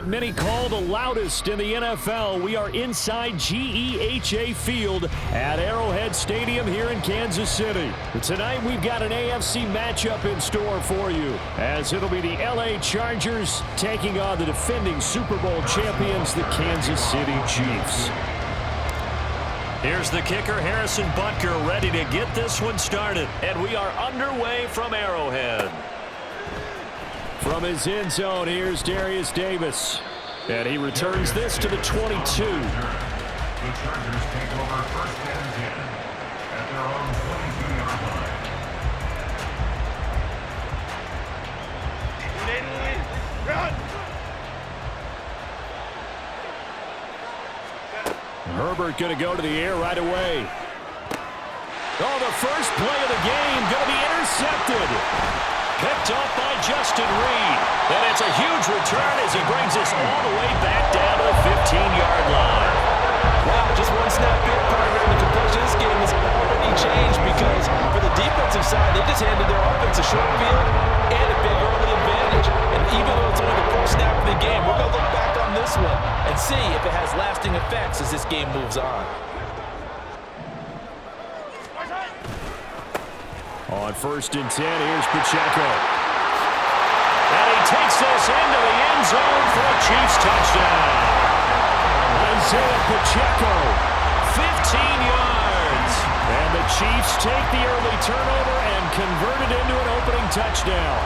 Many call the loudest in the NFL. We are inside GEHA Field at Arrowhead Stadium here in Kansas City. Tonight we've got an AFC matchup in store for you, as it'll be the LA Chargers taking on the defending Super Bowl champions, the Kansas City Chiefs. Here's the kicker, Harrison Butker, ready to get this one started. And we are underway from Arrowhead. From his end zone, here's Darius Davis. And he returns this to the 22. The Chargers take over first and 10 at their own 22-yard line. Herbert going to go to the air right away. Oh, the first play of the game going to be intercepted. Picked off by Justin Reed. And it's a huge return as he brings us all the way back down to the 15-yard line. Wow, just one snap big partner, and the complexion of this game has already changed because for the defensive side, they just handed their offense a short field and a big early advantage. And even though it's only the first snap of the game, we're going to look back on this one and see if it has lasting effects as this game moves on. On first and 10, here's Pacheco. And he takes this into the end zone for a Chiefs touchdown. Isaiah Pacheco, 15 yards. And the Chiefs take the early turnover and convert it into an opening touchdown.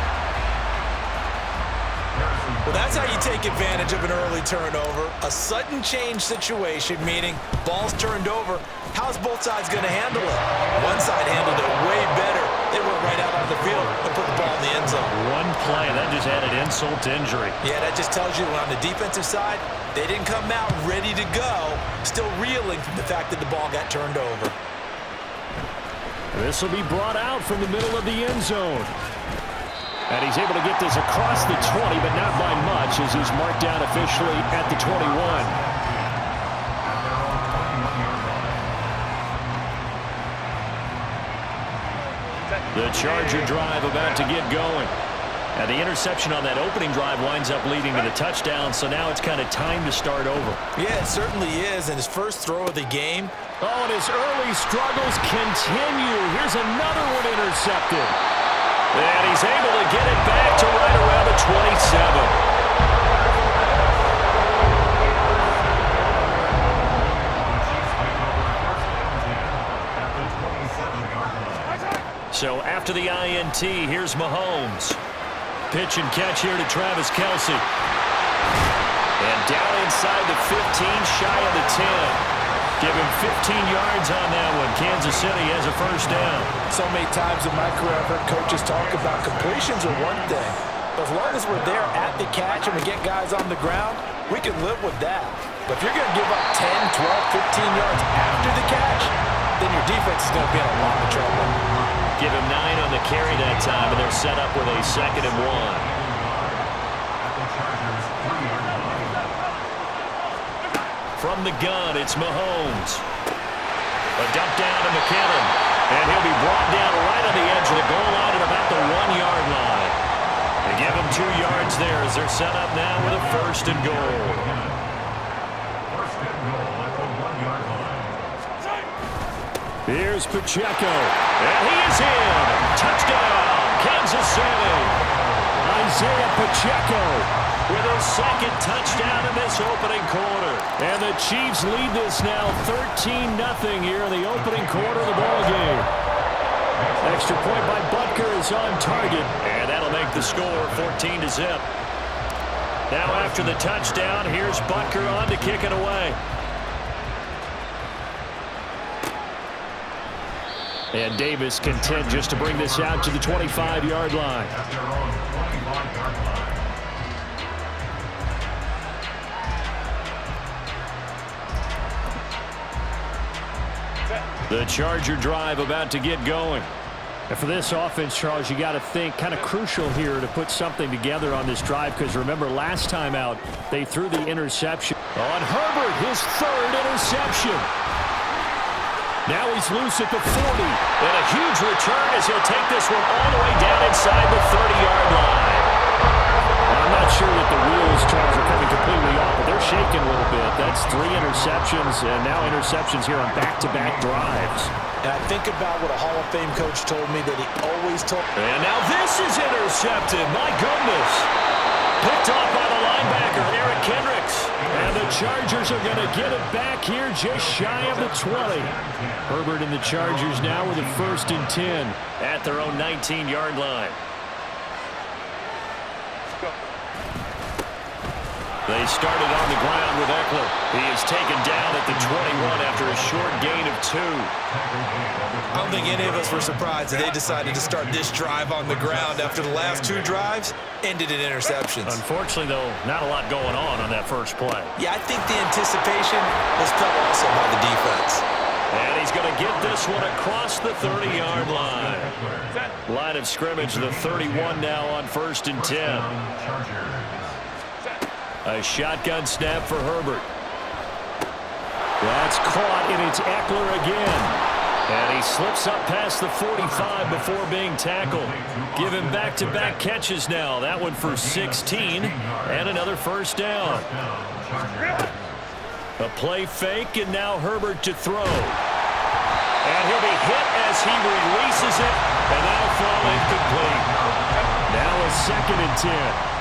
Well, that's how you take advantage of an early turnover. A sudden change situation, meaning ball's turned over. How's both sides going to handle it? One side handled it way better. They went right out on the field and put the ball in the end zone. One play, that just added insult to injury. Yeah, that just tells you on the defensive side, they didn't come out ready to go, still reeling from the fact that the ball got turned over. This will be brought out from the middle of the end zone. And he's able to get this across the 20, but not by much, as he's marked down officially at the 21. The Charger drive about to get going. And the interception on that opening drive winds up leading to the touchdown, so now it's kind of time to start over. Yeah, it certainly is, and his first throw of the game. Oh, and his early struggles continue. Here's another one intercepted. And he's able to get it back to right around the 27. So after the INT, here's Mahomes. Pitch and catch here to Travis Kelce. And down inside the 15, shy of the 10. Give him 15 yards on that one. Kansas City has a first down. So many times in my career, I've heard coaches talk about completions are one thing. But as long as we're there at the catch and we get guys on the ground, we can live with that. But if you're going to give up 10, 12, 15 yards after the catch, then your defense is going to be in a lot of trouble. Give him 9 on the carry that time, and they're set up with a 2nd and 1. From the gun, it's Mahomes. A dump down to McKinnon. And he'll be brought down right on the edge of the goal line at about the 1-yard line. They give him 2 yards there as they're set up now with a 1st and goal. Here's Pacheco. And he is in. Touchdown, Kansas City. Isaiah Pacheco with a 2nd touchdown in this opening quarter. And the Chiefs lead this now 13-0 here in the opening quarter of the ballgame. Extra point by Butker is on target. And that'll make the score 14-0. Now after the touchdown, here's Butker on to kick it away. And Davis content just to bring this out to the 25-yard line. The Charger drive about to get going. And for this offense, Charles, you got to think kind of crucial here to put something together on this drive, because remember last time out they threw the interception. On Herbert, his 3rd interception. Now he's loose at the 40. And a huge return as he'll take this one all the way down inside the 30-yard line. I'm not not sure that the wheels, Charles, are coming completely off, but they're shaking a little bit. That's 3 interceptions, and now interceptions here on back-to-back drives. And I think about what a Hall of Fame coach told me that he always told. And now this is intercepted. My goodness. Picked off by the linebacker, Eric Kendricks. And the Chargers are going to get it back here just shy of the 20. Herbert and the Chargers now with a 1st and 10. At their own 19-yard line. They started on the ground with Eckler. He is taken down at the 21 after a short gain of 2. I don't think any of us were surprised that they decided to start this drive on the ground after the last 2 drives ended in interceptions. Unfortunately, though, not a lot going on that first play. Yeah, I think the anticipation was felt also by the defense. And he's going to get this one across the 30-yard line. Line of scrimmage, the 31 now on 1st and 10. A shotgun snap for Herbert. That's caught, and it's Eckler again. And he slips up past the 45 before being tackled. Give him back-to-back catches now. That one for 16 and another 1st down. A play fake, and now Herbert to throw. And he'll be hit as he releases it, and that'll fall incomplete. Now a 2nd and 10.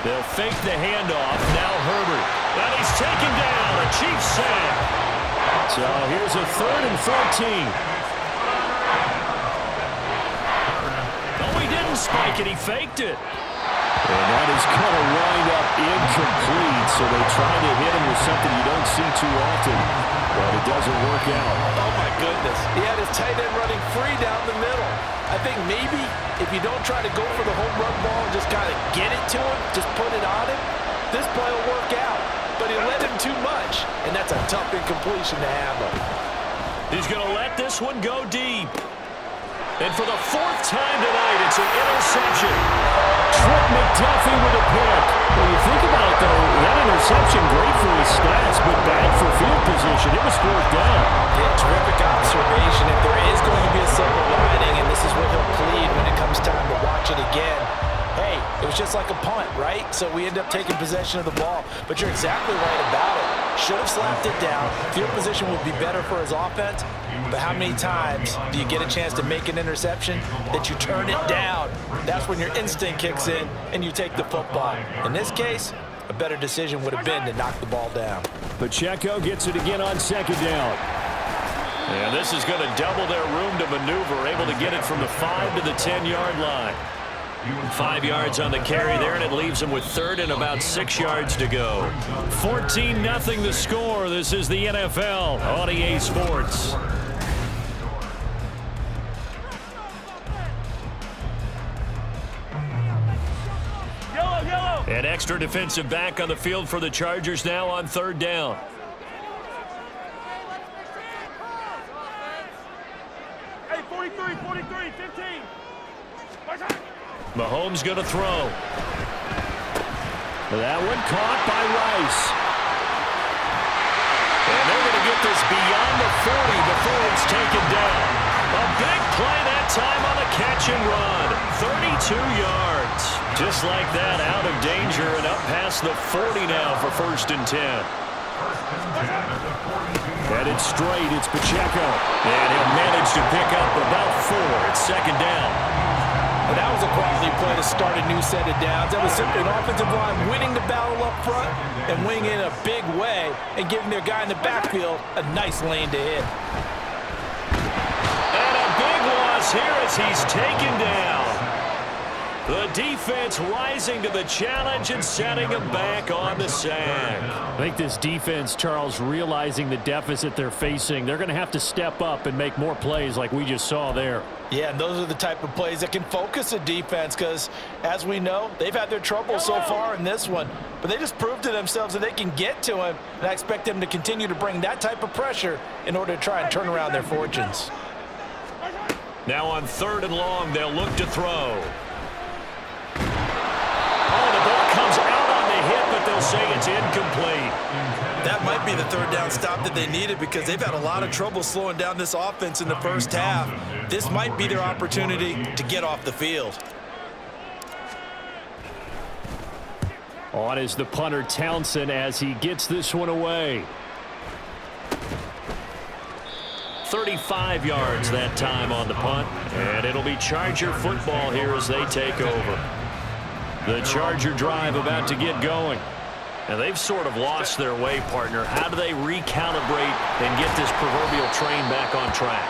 They'll fake the handoff. Now Herbert. And he's taken down. A Chiefs sack. So here's a 3rd and 14. Oh, he didn't spike it. He faked it. And that is going to wind up incomplete. So they try to hit him with something you don't see too often. But it doesn't work out. Oh, my goodness. He had his tight end running free down the middle. I think maybe if you don't try to go for the home run ball and just kind of get it to him, just put it on him, this play will work out. But he let him too much, and that's a tough incompletion to handle. He's going to let this one go deep. And for the 4th time tonight, it's an interception. Trent McDuffie with a pick. When you think about it, though, that interception, great for his stats, but bad for field position. It was 4th down. Yeah, terrific observation. If there is going to be a silver lining, and this is what he'll plead when it comes time to watch it again, hey, it was just like a punt, right? So we end up taking possession of the ball. But you're exactly right about it. Should have slapped it down. Field position would be better for his offense. But how many times do you get a chance to make an interception that you turn it down? That's when your instinct kicks in and you take the football. In this case, a better decision would have been to knock the ball down. Pacheco gets it again on 2nd down. And this is going to double their room to maneuver, able to get it from the 5 to the 10-yard line. 5 yards on the carry there, and it leaves them with 3rd and about 6 yards to go. 14-0 the score. This is the NFL on EA Sports. An extra defensive back on the field for the Chargers now on 3rd down. Hey, 43, 15. Mahomes going to throw. That one caught by Rice. And they're going to get this beyond the 40 before it's taken down. A big play that time on the catch and run. 32 yards. Just like that, out of danger and up past the 40 now for 1st and 10. Headed straight, it's Pacheco. And he'll manage to pick up about 4. It's 2nd down. And that was a quality play to start a new set of downs. That was simply an offensive line winning the battle up front and winning in a big way and giving their guy in the backfield a nice lane to hit. And a big loss here as he's taken down. The defense rising to the challenge and setting him back on the sack. I think this defense, Charles, realizing the deficit they're facing, they're going to have to step up and make more plays like we just saw there. Yeah, and those are the type of plays that can focus a defense because, as we know, they've had their trouble so far in this one. But they just proved to themselves that they can get to him, and I expect them to continue to bring that type of pressure in order to try and turn around their fortunes. Now on 3rd and long, they'll look to throw. Oh, the ball comes out on the hit, but they'll say it's incomplete. That might be the the third down stop that they needed because they've had a lot of trouble slowing down this offense in the first half. This might be their opportunity to get off the field. On is the punter Townsend as he gets this one away. 35 yards that time on the punt, and it'll be Charger football here as they take over. The Charger drive about to get going. And they've sort of lost their way, partner. How do they recalibrate and get this proverbial train back on track?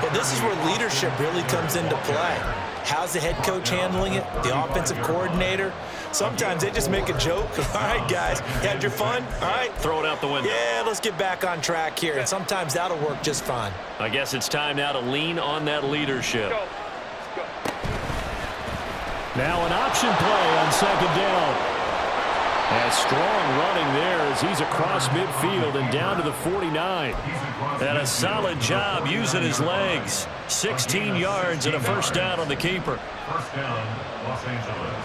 Well, this is where leadership really comes into play. How's the head coach handling it? The offensive coordinator? Sometimes they just make a joke. All right, guys, you had your fun? All right. Throw it out the window. Yeah, let's get back on track here. And sometimes that'll work just fine. I guess it's time now to lean on that leadership. Now an option play on second down. And strong running there as he's across midfield and down to the 49. And a solid job using his legs. 16 yards and a first down on the keeper. First down, Los Angeles.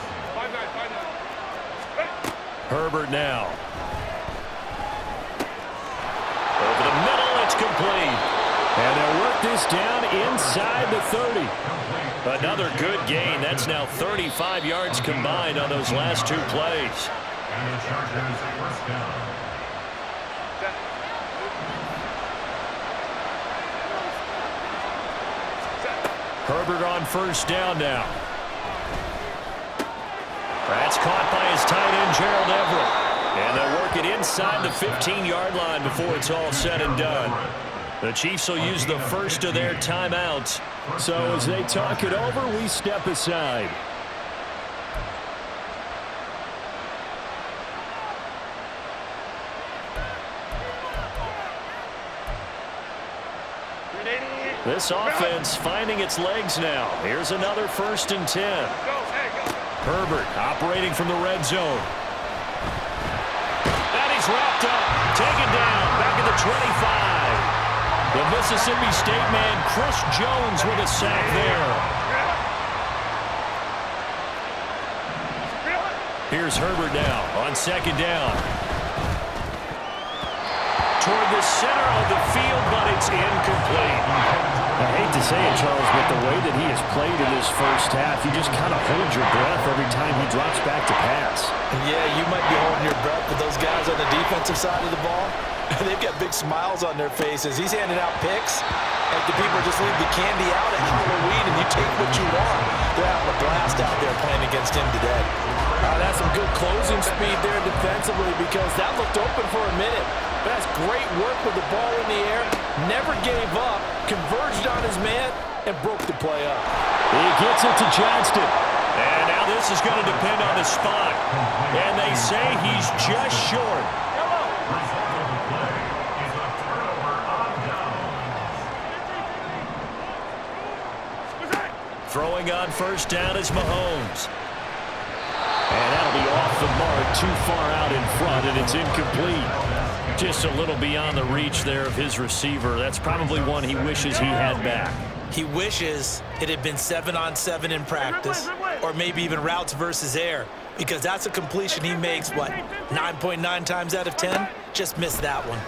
Herbert now. Over the middle, it's complete. And they'll work this down inside the 30. Another good gain. That's now 35 yards combined on those last two plays. And the Chargers first down. Herbert on first down now. That's caught by his tight end, Gerald Everett. And they'll work it inside the 15-yard line before it's all said and done. The Chiefs will use the first of their timeouts. So as they talk it over, we step aside. This offense finding its legs now. Here's another 1st and 10. Herbert operating from the red zone. And he's wrapped up. Taken down. Back at the 25. The Mississippi State man, Chris Jones, with a sack there. Here's Herbert now on second down. Toward the center of the field, but it's incomplete. I hate to say it, Charles, but the way that he has played in this first half, you just kind of hold your breath every time he drops back to pass. Yeah, you might be holding your breath, but those guys on the defensive side of the ball, they've got big smiles on their faces. He's handing out picks like the people just leave the candy out at Halloween and you take what you want. They're having a blast out there playing against him today. That's some good closing speed there defensively because that looked open for a minute. But that's great work with the ball in the air. Never gave up, converged on his man, and broke the play up. He gets it to Johnston. And now this is going to depend on the spot. And they say he's just short. Result of the play is a turnover on downs. Throwing on first down is Mahomes. And that'll be off the mark, too far out in front, and it's incomplete. Just a little beyond the reach there of his receiver. That's probably one he wishes he had back. He wishes it had been 7-on-7 in practice, or maybe even routes versus air, because that's a completion he makes, what, 9.9 times out of 10? Just missed that one.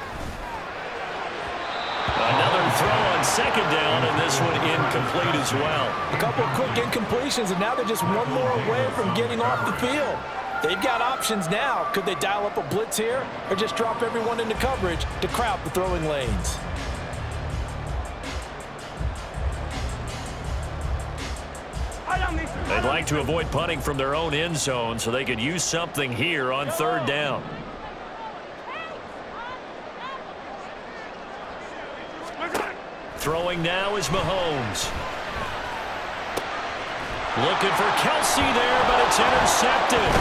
Another throw on second down, and this one incomplete as well. A couple of quick incompletions, and now they're just one more away from getting off the field. They've got options now. Could they dial up a blitz here or just drop everyone into coverage to crowd the throwing lanes? They'd like to avoid punting from their own end zone so they could use something here on third down. Throwing now is Mahomes. Looking for Kelsey there, but it's intercepted.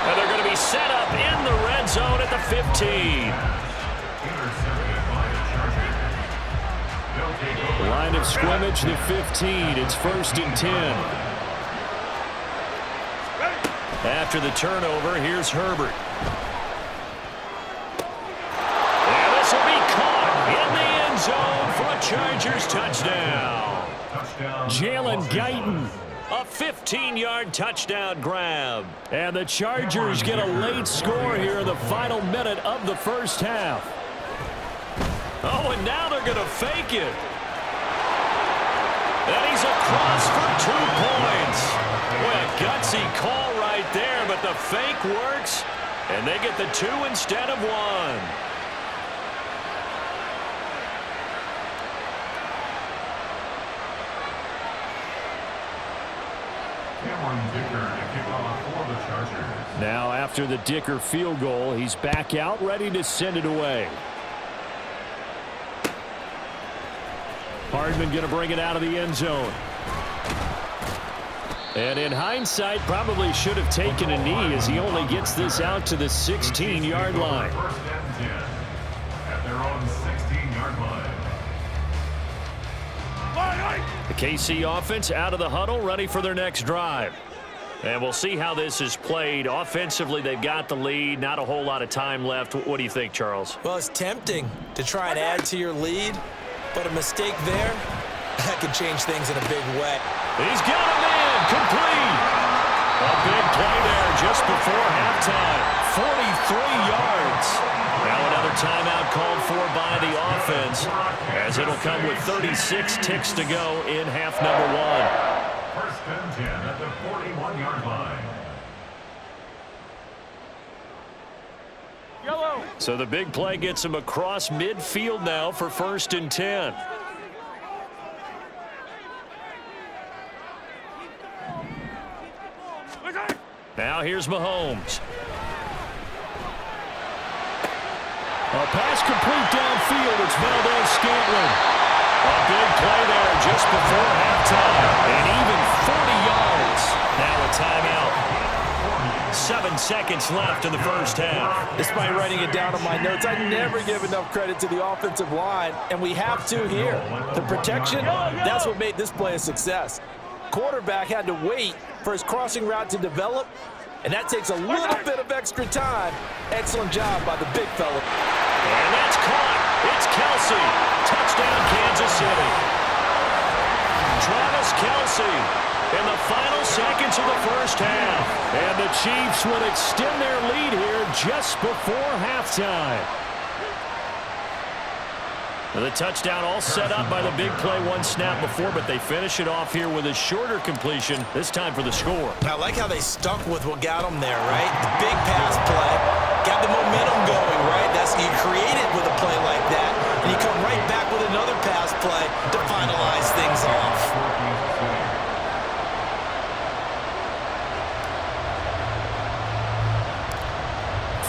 And they're going to be set up in the red zone at the 15. Line of scrimmage, the 15. It's 1st and 10. After the turnover, here's Herbert. And this will be caught in the end zone for a Chargers touchdown. Jalen Guyton A 15-yard touchdown grab. And the Chargers get a late score here in the final minute of the first half. Oh, and now they're going to fake it. And he's across for 2 points. Boy, a gutsy call right there, but the fake works, and they get the 2 instead of 1. Cameron Dicker to kick off for the Chargers. Now after the Dicker field goal, he's back out ready to send it away. Hardman going to bring it out of the end zone. And in hindsight, probably should have taken a knee as he only gets this out to the 16-yard line. First and 10 at their own 16-yard line. The KC offense out of the huddle, ready for their next drive. And we'll see how this is played. Offensively, they've got the lead. Not a whole lot of time left. What do you think, Charles? Well, it's tempting to try and add to your lead, but a mistake there, that could change things in a big way. He's got him in, complete. A big play there just before halftime. 43 yards. Now another timeout called for by the offense, as it'll come with 36 ticks to go in half number 1. First and 10 at the 41-yard line. So the big play gets him across midfield now for first and 10. Now here's Mahomes. A pass complete downfield. It's Valdez-Scantling. A big play there just before halftime. And even 40 yards. Now a timeout. 7 seconds left in the first half. Despite writing it down on my notes, I never give enough credit to the offensive line, and we have to here. The protection, that's what made this play a success. Quarterback had to wait for his crossing route to develop, and that takes a little bit of extra time. Excellent job by the big fella. And that's caught. It's Kelce. Touchdown, Kansas City. Travis Kelce in the final seconds of the first half. And the Chiefs would extend their lead here just before halftime. The touchdown all set up by the big play 1 snap before, but they finish it off here with a shorter completion, this time for the score. I like how they stuck with what got them there, right? The big pass play got the momentum going, right? That's you create it with a play like that, and you come right back with another pass play to finalize things off.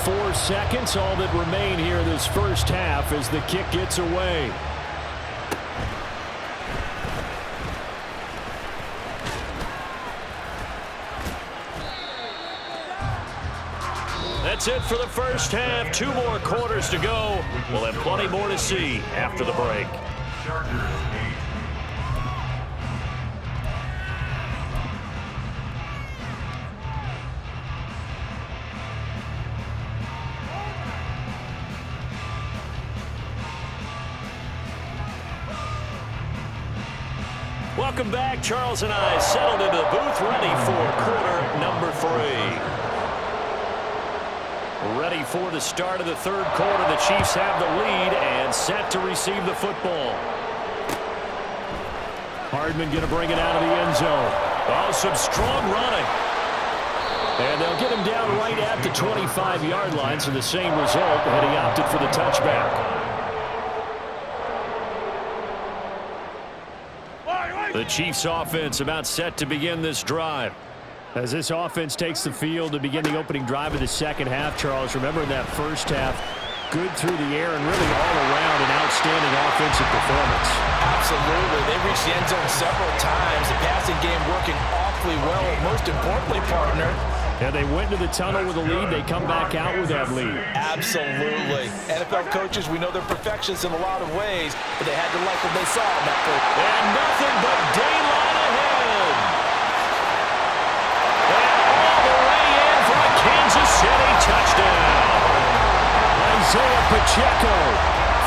4 seconds, all that remain here this first half as the kick gets away. That's it for the first half. 2 more quarters to go. We'll have plenty more to see after the break. Chargers 8. Welcome back. Charles and I settled into the booth, ready for quarter number 3. Ready for the start of the third quarter. The Chiefs have the lead and set to receive the football. Hardman going to bring it out of the end zone. Oh, some strong running. And they'll get him down right at the 25-yard line, so the same result, and he opted for the touchback. The Chiefs offense about set to begin this drive. As this offense takes the field to begin the opening drive of the second half, Charles, remember in that first half, good through the air and really all around an outstanding offensive performance. Absolutely. They reached the end zone several times. The passing game working awfully well, and most importantly, partner, Yeah, they went to the tunnel with a lead. They come back out with that lead. absolutely. NFL coaches, we know they're perfectionists in a lot of ways, but they had to like what they saw in that first. And nothing but daylight ahead. And all the way in for a Kansas City touchdown. Isaiah Pacheco.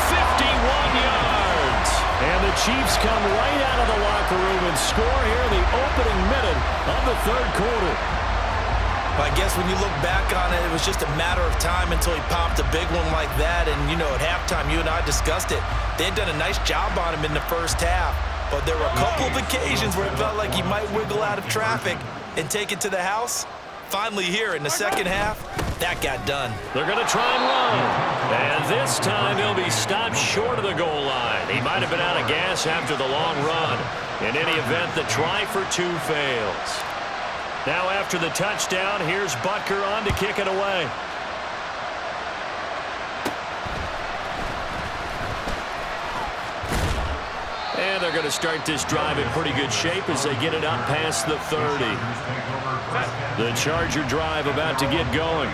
51 yards. And the Chiefs come right out of the locker room and score here in the opening minute of the third quarter. I guess when you look back on it, it was just a matter of time until he popped a big one like that. And, you know, at halftime, you and I discussed it. They had done a nice job on him in the first half. But there were a couple of occasions where it felt like he might wiggle out of traffic and take it to the house. Finally here in the second half, that got done. They're going to try and run. And this time he'll be stopped short of the goal line. He might have been out of gas after the long run. In any event, the try for two fails. Now after the touchdown, here's Butker on to kick it away. And they're going to start this drive in pretty good shape as they get it up past the 30. The Charger drive about to get going.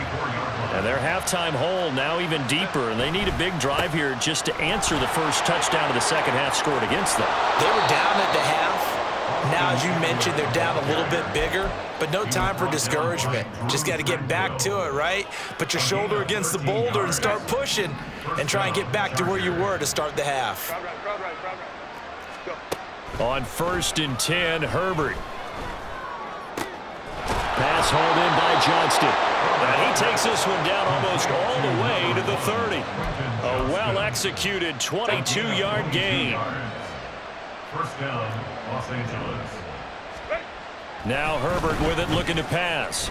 And their halftime hole now even deeper, and they need a big drive here just to answer the first touchdown of the second half scored against them. They were down at the half. Now, as you mentioned, they're down a little bit bigger, but no time for discouragement. Just got to get back to it, right? Put your shoulder against the boulder and start pushing and try and get back to where you were to start the half. On 1st and 10, Herbert. Pass hauled in by Johnston. And he takes this one down almost all the way to the 30. A well-executed 22-yard gain. First down, Los Angeles. Now Herbert with it, looking to pass.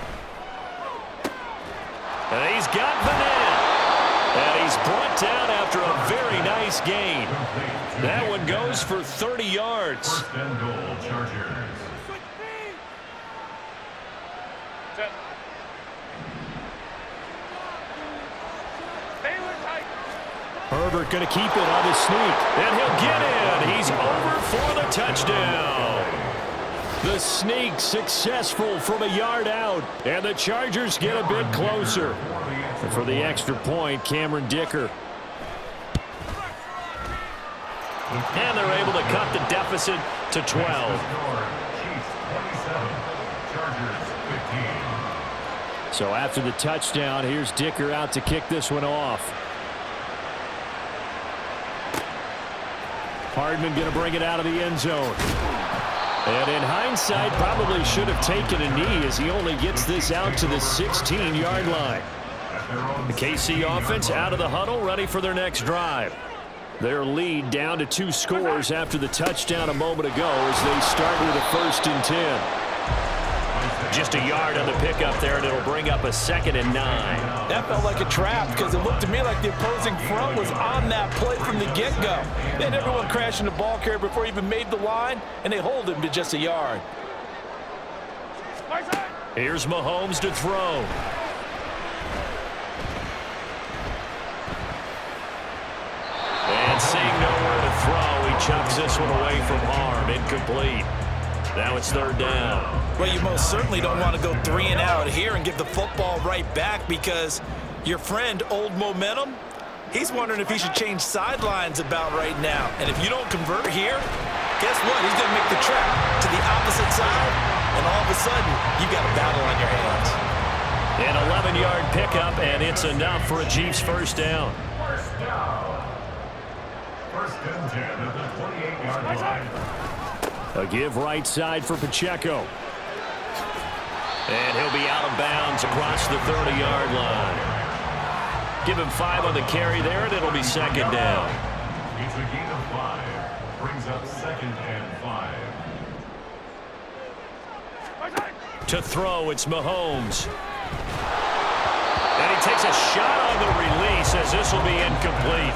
And he's got Vanette. And he's brought down after a very nice gain. That one goes for 30 yards. First and goal, Chargers. Herbert going to keep it on his sneak. And he'll get in. He's over for the touchdown. The sneak successful from a yard out. And the Chargers get a bit closer. And for the extra point, Cameron Dicker. And they're able to cut the deficit to 12. Chiefs 27, Chargers 15. So after the touchdown, here's Dicker out to kick this one off. Hardman going to bring it out of the end zone. And in hindsight, probably should have taken a knee as he only gets this out to the 16-yard line. The KC offense out of the huddle, ready for their next drive. Their lead down to 2 scores after the touchdown a moment ago as they start with a 1st and 10. Just a yard on the pickup there, and it'll bring up a 2nd and 9. That felt like a trap because it looked to me like the opposing front was on that play from the get-go. They had everyone crashing the ball carrier before he even made the line, and they hold him to just a yard. Here's Mahomes to throw. And seeing nowhere to throw, he chucks this one away from harm. Incomplete. Now it's 3rd down. Well, you most certainly don't want to go 3 and out here and give the football right back because your friend, Old Momentum, he's wondering if he should change sidelines about right now. And if you don't convert here, guess what? He's going to make the trek to the opposite side, and all of a sudden, you've got a battle on your hands. An 11-yard pickup, and it's enough for a Chiefs first down. First down. 1st and 10 at the 28-yard line. A give right side for Pacheco. And he'll be out of bounds across the 30-yard line. Give him 5 on the carry there, and it'll be 2nd down. It's a gain of 5. Brings up 2nd and 5. To throw, it's Mahomes. And he takes a shot on the release as this will be incomplete.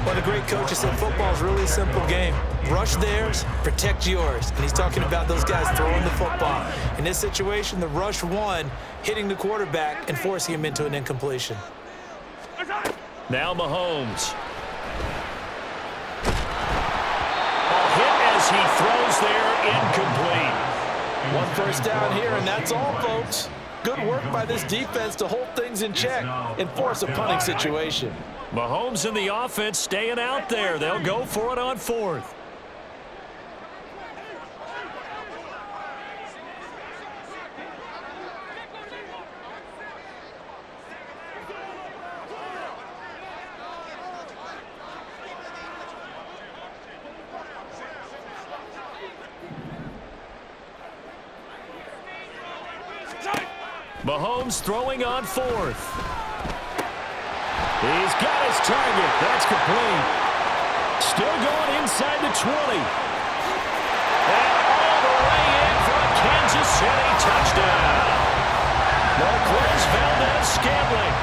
Well, the great coach has said football is really a simple game. Rush theirs, protect yours. And he's talking about those guys throwing the football. In this situation, the rush one, hitting the quarterback and forcing him into an incompletion. Now Mahomes. A hit as he throws there, incomplete. 1 first down here, and that's all, folks. Good work by this defense to hold things in check and force a punting situation. Mahomes and the offense staying out there. They'll go for it on 4th. Mahomes throwing on fourth. He's got his target. That's complete. Still going inside the 20. And all the way in for a Kansas City touchdown. Marquez Valdes-Scantling,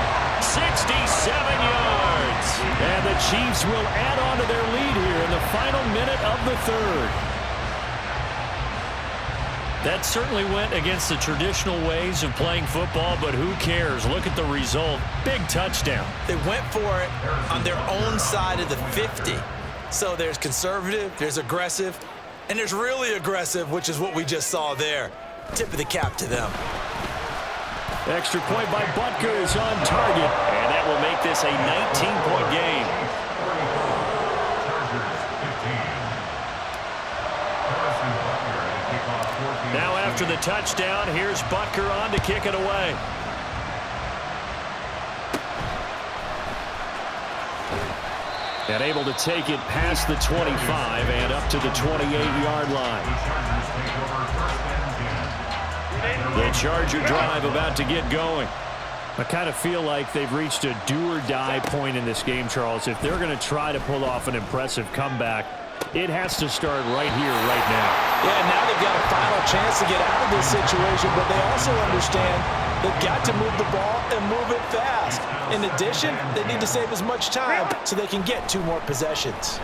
67 yards. And the Chiefs will add on to their lead here in the final minute of the third. That certainly went against the traditional ways of playing football, but who cares? Look at the result. Big touchdown. They went for it on their own side of the 50. So there's conservative, there's aggressive, and there's really aggressive, which is what we just saw there. Tip of the cap to them. Extra point by Butker is on target, and that will make this a 19-point game. Now after the touchdown, here's Butker on to kick it away. And able to take it past the 25 and up to the 28-yard line. The Charger drive about to get going. I kind of feel like they've reached a do-or-die point in this game, Charles. If they're going to try to pull off an impressive comeback, it has to start right here, right now. Yeah, now they've got a final chance to get out of this situation, but they also understand they've got to move the ball and move it fast. In addition, they need to save as much time so they can get 2 more possessions.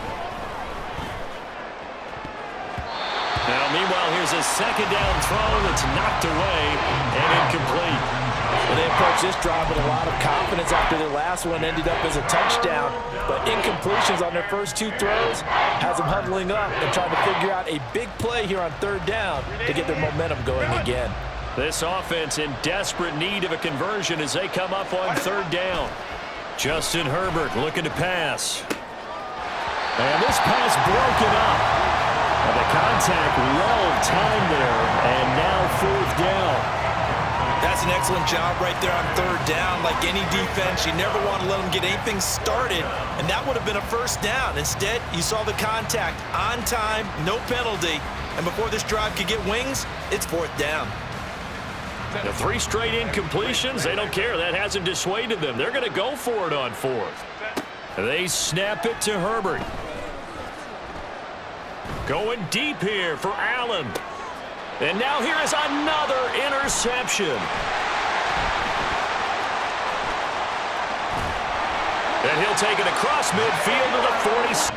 Now, meanwhile, here's a second down throw that's knocked away and incomplete. Well, they approached this drive with a lot of confidence after their last one ended up as a touchdown. But incompletions on their first 2 throws has them huddling up and trying to figure out a big play here on third down to get their momentum going again. This offense in desperate need of a conversion as they come up on third down. Justin Herbert looking to pass. And this pass broken up. The contact well timed there, and now fourth down. That's an excellent job right there on third down. Like any defense, you never want to let them get anything started, and that would have been a first down. Instead, you saw the contact on time, no penalty, and before this drive could get wings, it's fourth down. The 3 straight incompletions, they don't care. That hasn't dissuaded them. They're going to go for it on fourth. They snap it to Herbert. Going deep here for Allen. And now here is another interception. And he'll take it across midfield to the 40.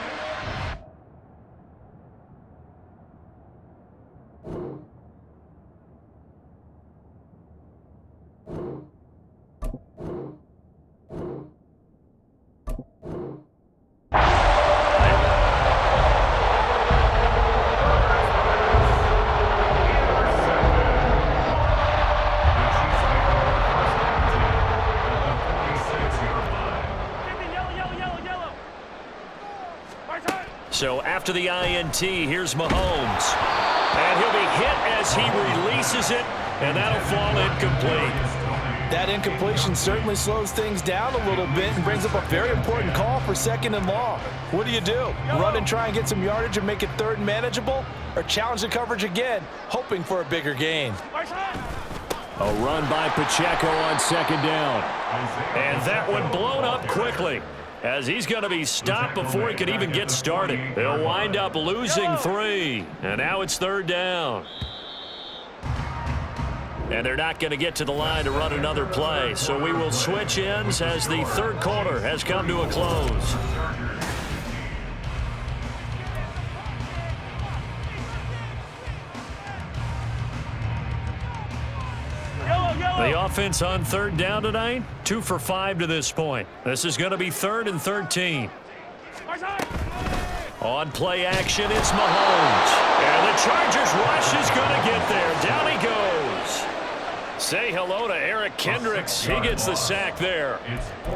So after the INT, here's Mahomes. And he'll be hit as he releases it, and that'll fall incomplete. That incompletion certainly slows things down a little bit and brings up a very important call for second and long. What do? Run and try and get some yardage and make it third and manageable, or challenge the coverage again, hoping for a bigger gain? A run by Pacheco on second down. And that one blown up quickly, as he's going to be stopped before he can even get started. They'll wind up losing 3, and now it's third down. And they're not going to get to the line to run another play, so we will switch ends as the third quarter has come to a close. The offense on third down tonight, 2 for 5 to this point. This is going to be 3rd and 13. On play action, it's Mahomes. And the Chargers rush is going to get there. Down he goes. Say hello to Eric Kendricks. He gets the sack there.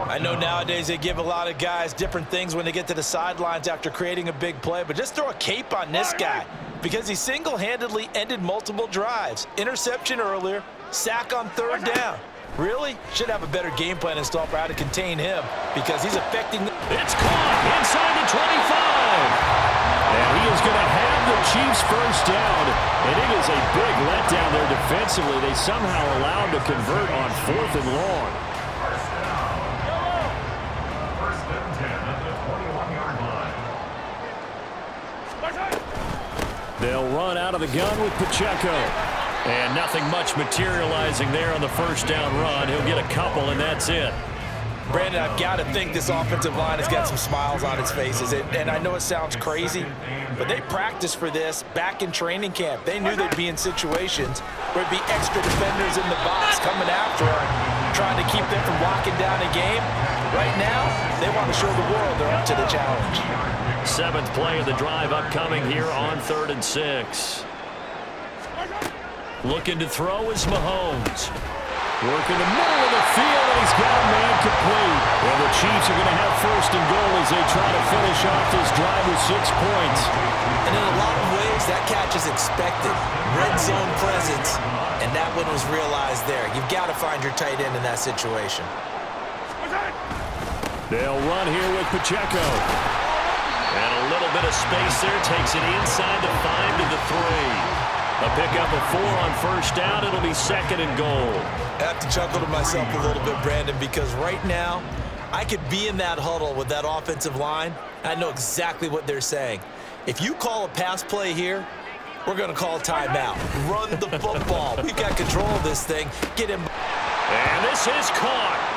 I know nowadays they give a lot of guys different things when they get to the sidelines after creating a big play, but just throw a cape on this guy because he single-handedly ended multiple drives. Interception earlier, sack on third down. Really? Should have a better game plan installed for how to contain him because he's affecting the... It's caught inside the 25. And he is going to have the Chiefs first down. And it is a big letdown there defensively. They somehow allowed to convert on 4th and long. First down. First and 10 at the 21-yard line. They'll run out of the gun with Pacheco. And nothing much materializing there on the first down run. He'll get a couple, and that's it. Brandon, I've got to think this offensive line has got some smiles on its faces. And I know it sounds crazy, but they practiced for this back in training camp. They knew they'd be in situations where it'd be extra defenders in the box coming after them, trying to keep them from locking down a game. Right now, they want to show the world they're up to the challenge. 7th play of the drive upcoming here on 3rd and 6. Looking to throw is Mahomes. Working the middle of the field, and he's got a man complete. And the Chiefs are going to have 1st and goal as they try to finish off this drive with 6 points. And in a lot of ways, that catch is expected. Red zone presence, and that one was realized there. You've got to find your tight end in that situation. They'll run here with Pacheco. And a little bit of space there. Takes it inside the 5 to the 3. A pickup of 4 on first down. It'll be 2nd and goal. I have to chuckle to myself a little bit, Brandon, because right now, I could be in that huddle with that offensive line. I know exactly what they're saying. If you call a pass play here, we're going to call timeout. Run the football. We've got control of this thing. Get him. And this is caught.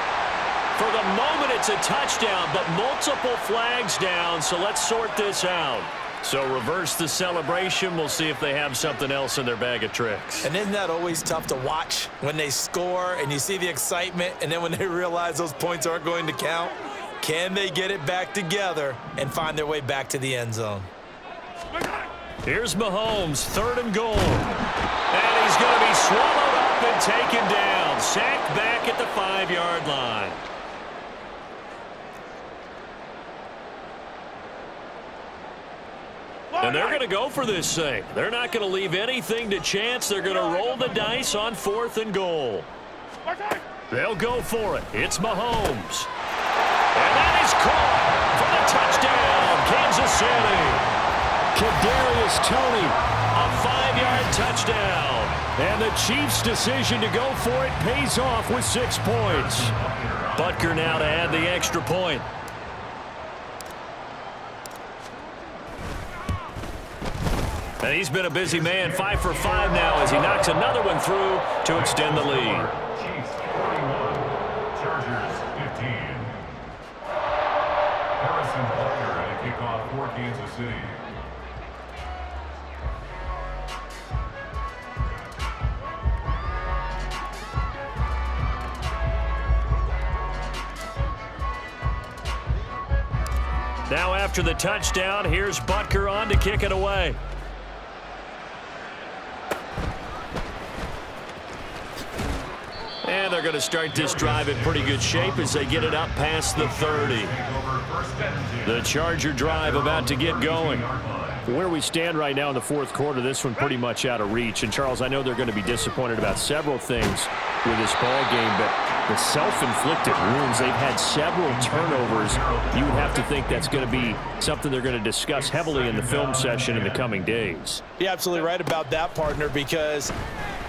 For the moment, it's a touchdown, but multiple flags down, so let's sort this out. So reverse the celebration. We'll see if they have something else in their bag of tricks. And isn't that always tough to watch when they score and you see the excitement, and then when they realize those points aren't going to count? Can they get it back together and find their way back to the end zone? Here's Mahomes, 3rd and goal. And he's going to be swallowed up and taken down. Sacked back at the 5-yard line. And they're going to go for this thing. They're not going to leave anything to chance. They're going to roll the dice on 4th and goal. They'll go for it. It's Mahomes. And that is caught for the touchdown, Kansas City. Kadarius Toney. A 5-yard touchdown. And the Chiefs' decision to go for it pays off with 6 points. Butker now to add the extra point. And he's been a busy man, 5 for 5 now as he knocks another one through to extend the lead. Chiefs 41, Chargers 15. Harrison Butker at a kickoff for Kansas City. Now after the touchdown, here's Butker on to kick it away. And they're going to start this drive in pretty good shape as they get it up past the 30. The Charger drive about to get going. Where we stand right now in the 4th quarter, this one pretty much out of reach. And, Charles, I know they're going to be disappointed about several things with this ball game, but the self-inflicted wounds, they've had several turnovers. You would have to think that's going to be something they're going to discuss heavily in the film session in the coming days. You're absolutely right about that, partner, because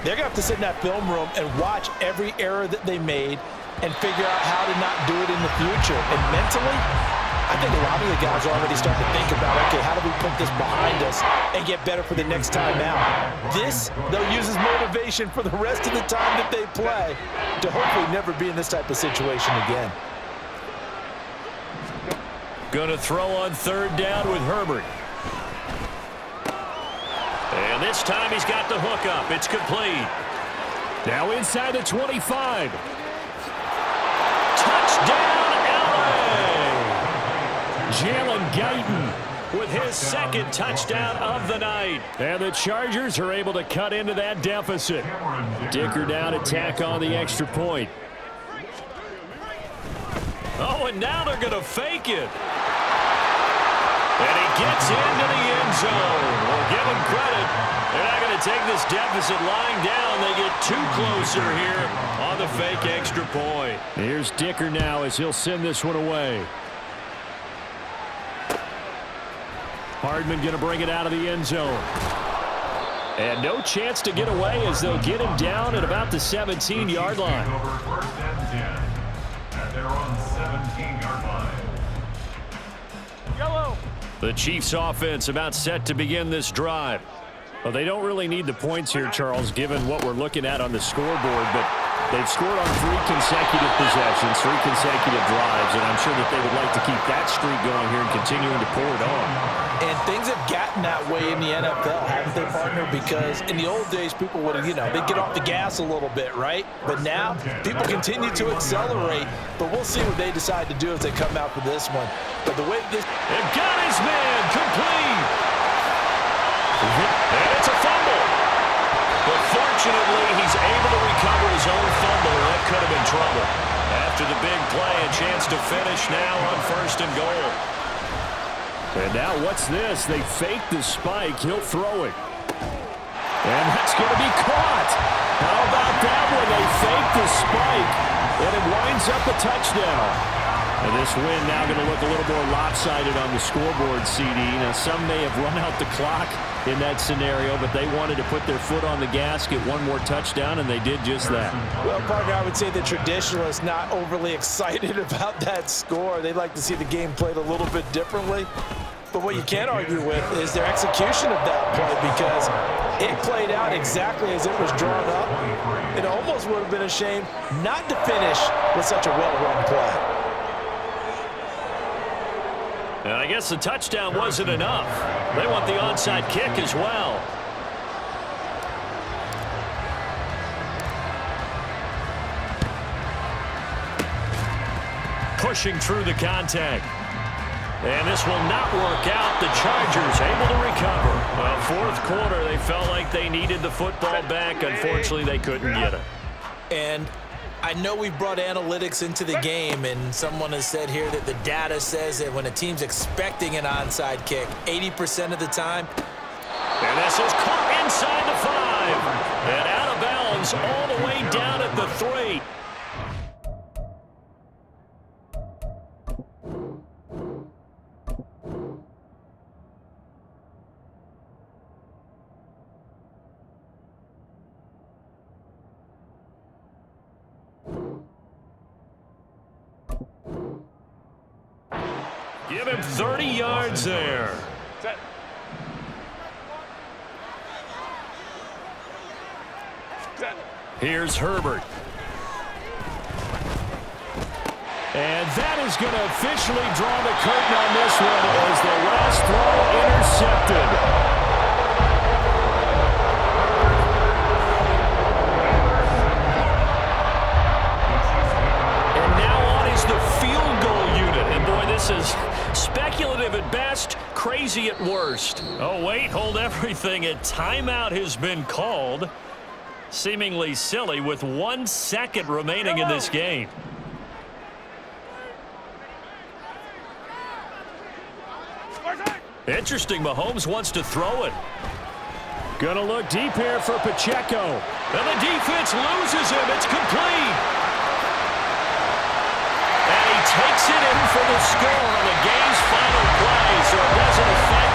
they're going to have to sit in that film room and watch every error that they made and figure out how to not do it in the future. And mentally, I think a lot of the guys are already starting to think about, okay, how do we put this behind us and get better for the next time out? This, they'll use as motivation for the rest of the time that they play to hopefully never be in this type of situation again. Going to throw on 3rd down with Herbert. And this time he's got the hook up. It's complete. Now inside the 25. Touchdown, LA! Jalen Guyton with his 2nd touchdown of the night. And the Chargers are able to cut into that deficit. Dicker down to tack on the extra point. Oh, and now they're going to fake it. And he gets into the end zone. We'll give him credit. They're not going to take this deficit lying down. They get too closer here on the fake extra point. Here's Dicker now as he'll send this one away. Hardman going to bring it out of the end zone. And no chance to get away as they'll get him down at about the 17-yard line. Over 1st and 10 at their own 17-yard line. Yellow. The Chiefs offense about set to begin this drive. Well, they don't really need the points here, Charles, given what we're looking at on the scoreboard, but they've scored on 3 consecutive possessions, 3 consecutive drives, and I'm sure that they would like to keep that streak going here and continuing to pour it on. And things have gotten that way in the NFL, haven't they, partner? Because in the old days, people would, they'd get off the gas a little bit, right? But now, people continue to accelerate, but we'll see what they decide to do as they come out for this one. But the way this... They've got his man complete. And it's a fumble. But fortunately, he's able to recover his own fumble. That could have been trouble. After the big play, a chance to finish now on 1st and goal. And now what's this? They fake the spike. He'll throw it. And that's going to be caught. How about that one? They fake the spike, and it winds up a touchdown. And this win now going to look a little more lopsided on the scoreboard, CD. Now, some may have run out the clock in that scenario, but they wanted to put their foot on the gas, get one more touchdown, and they did just that. Well, partner, I would say the traditionalists not overly excited about that score. They'd like to see the game played a little bit differently. But what you can't argue with is their execution of that play, because it played out exactly as it was drawn up. It almost would have been a shame not to finish with such a well-run play. And I guess the touchdown wasn't enough. They want the onside kick as well. Pushing through the contact. And this will not work out. The Chargers able to recover. Well, 4th quarter, they felt like they needed the football back. Unfortunately, they couldn't get it. And I know we brought analytics into the game, and someone has said here that the data says that when a team's expecting an onside kick, 80% of the time. And this is caught inside the 5. And out of bounds all the way down at the 3. Give him 30 yards there. Here's Herbert. And that is going to officially draw the curtain on this one as the last throw intercepted. And now on is the field goal unit. And boy, this is speculative at best, crazy at worst. Oh, wait, hold everything. A timeout has been called. Seemingly silly with 1 second remaining in this game. Interesting, Mahomes wants to throw it. Gonna look deep here for Pacheco. And the defense loses him. It's complete. And he takes it in for the score on the game's final play, so it doesn't affect